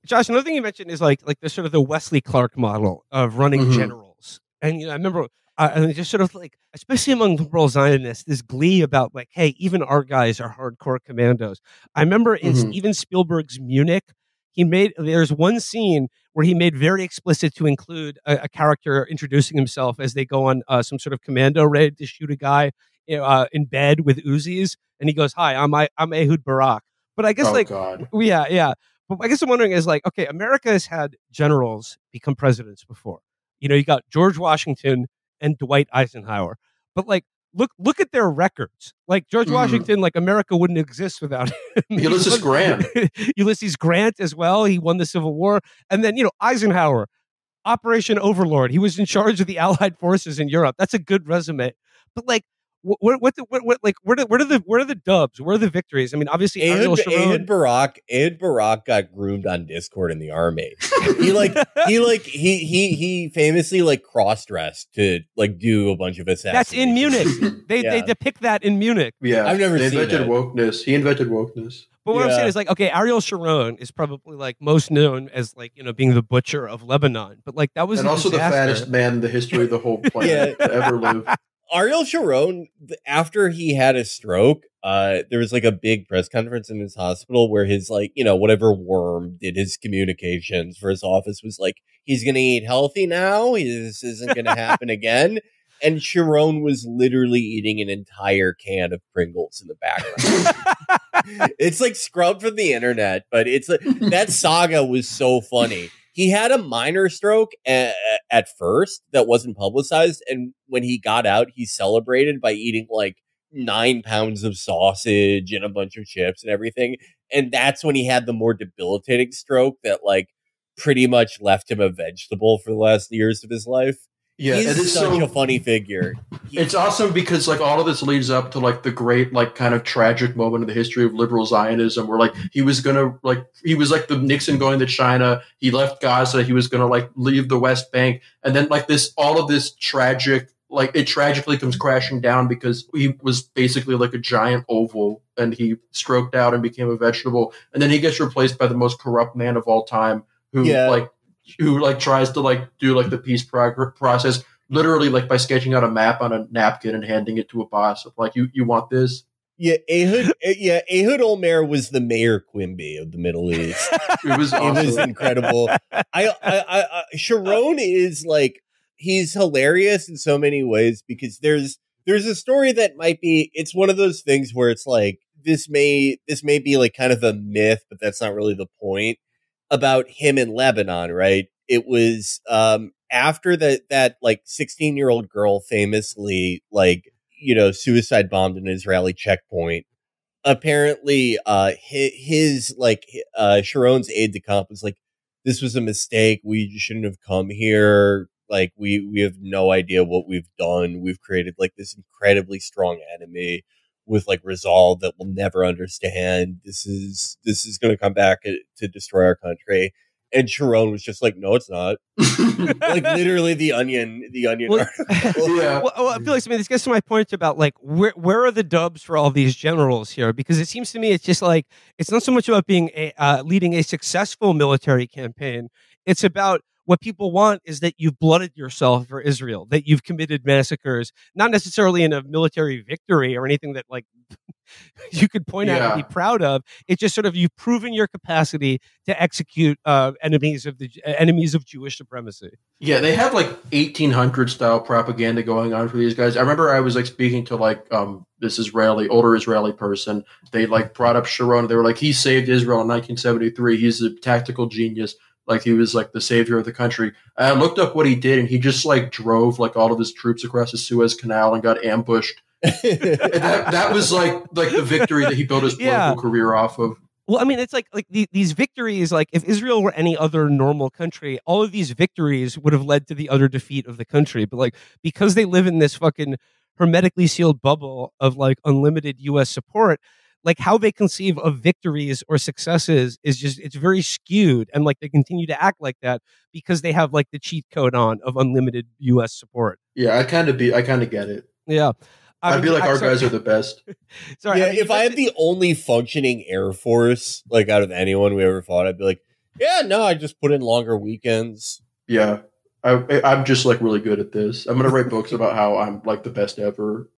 Josh, another thing you mentioned is like the sort of the Wesley Clark model of running generals. And I remember, and just sort of like, especially among liberal Zionists, this glee about like, hey, even our guys are hardcore commandos. I remember in Steven Spielberg's Munich, there's one scene where he made very explicit to include a character introducing himself as they go on some sort of commando raid to shoot a guy in bed with Uzis, and he goes, "Hi, I'm Ehud Barak." But I guess yeah. But I guess I'm wondering is like, okay, America has had generals become presidents before. You got George Washington and Dwight Eisenhower, but like, look at their records. Like George Washington, like America wouldn't exist without him. Ulysses Grant. Ulysses Grant as well. He won the Civil War. And then, Eisenhower, Operation Overlord. He was in charge of the Allied forces in Europe. That's a good resume. But like, where are the dubs? Where are the victories? I mean, obviously, Ariel Sharon. Ehud Barak got groomed on Discord in the army. he famously like cross-dressed to like do a bunch of assassinations. That's in Munich. They depict that in Munich. Yeah, I've never seen invented wokeness. He invented wokeness. But what I'm saying is like, okay, Ariel Sharon is probably like most known as like, being the butcher of Lebanon. But like that was and also disaster. the fattest man in the history of the whole planet to ever live. Ariel Sharon, after he had a stroke, there was like a big press conference in his hospital where his like, whatever worm did his communications for his office was like, he's going to eat healthy now. This isn't going to happen again. And Sharon was literally eating an entire can of Pringles in the background. It's like scrubbed from the internet, but that saga was so funny. He had a minor stroke at first that wasn't publicized. And when he got out, he celebrated by eating like 9 pounds of sausage and a bunch of chips and everything. And that's when he had the more debilitating stroke that like pretty much left him a vegetable for the last years of his life. Yeah, he's such a funny figure. It's awesome because like all of this leads up to like the great like kind of tragic moment in the history of liberal Zionism where like he was like the Nixon going to China, he left Gaza, he was gonna like leave the West Bank, and then like all of this tragic, like it tragically comes crashing down because he was basically like a giant oval and he stroked out and became a vegetable, and then he gets replaced by the most corrupt man of all time who tries to like do like the peace process literally like by sketching out a map on a napkin and handing it to a boss of like you want this. Ehud Olmer was the Mayor Quimby of the Middle East. It was awesome. It was incredible. Sharon is like, he's hilarious in so many ways because there's a story that might be, it's one of those things where it's like this may be like kind of a myth, but that's not really the point. About him in Lebanon, right? It was after that like 16-year-old girl famously like suicide bombed an Israeli checkpoint. Apparently, his Sharon's aide de camp was like, "This was a mistake. We shouldn't have come here. Like we have no idea what we've done. We've created like this incredibly strong enemy with like resolve that we'll never understand. This is going to come back to destroy our country." And Sharon was just like, "No, it's not." Like literally the onion. Well, yeah. Well, I feel like this gets to my point about like where are the dubs for all these generals here? Because it seems to me it's just like it's not so much about being leading a successful military campaign. It's about what people want is that you've blooded yourself for Israel, that you've committed massacres, not necessarily in a military victory or anything that like you could point out and be proud of. It's just sort of you've proven your capacity to execute enemies of Jewish supremacy. Yeah, they have like 1800 style propaganda going on for these guys. I remember I was like speaking to like this older Israeli person. They like brought up Sharon. They were like, he saved Israel in 1973. He's a tactical genius. Like he was like the savior of the country. I looked up what he did, and he just like drove like all of his troops across the Suez Canal and got ambushed. And that was like the victory that he built his political career off of. Well, I mean, it's like these victories. Like if Israel were any other normal country, all of these victories would have led to the utter defeat of the country. But like because they live in this fucking hermetically sealed bubble of like unlimited U.S. support. Like how they conceive of victories or successes is just, it's very skewed. And like they continue to act like that because they have like the cheat code on of unlimited US support. Yeah, I kind of get it. Yeah. I'd be like, our guys are the best. Sorry. Yeah, if I had the only functioning Air Force, like out of anyone we ever fought, I'd be like, Yeah, no, I just put in longer weekends. Yeah. I'm just like really good at this. I'm gonna write books about how I'm like the best ever.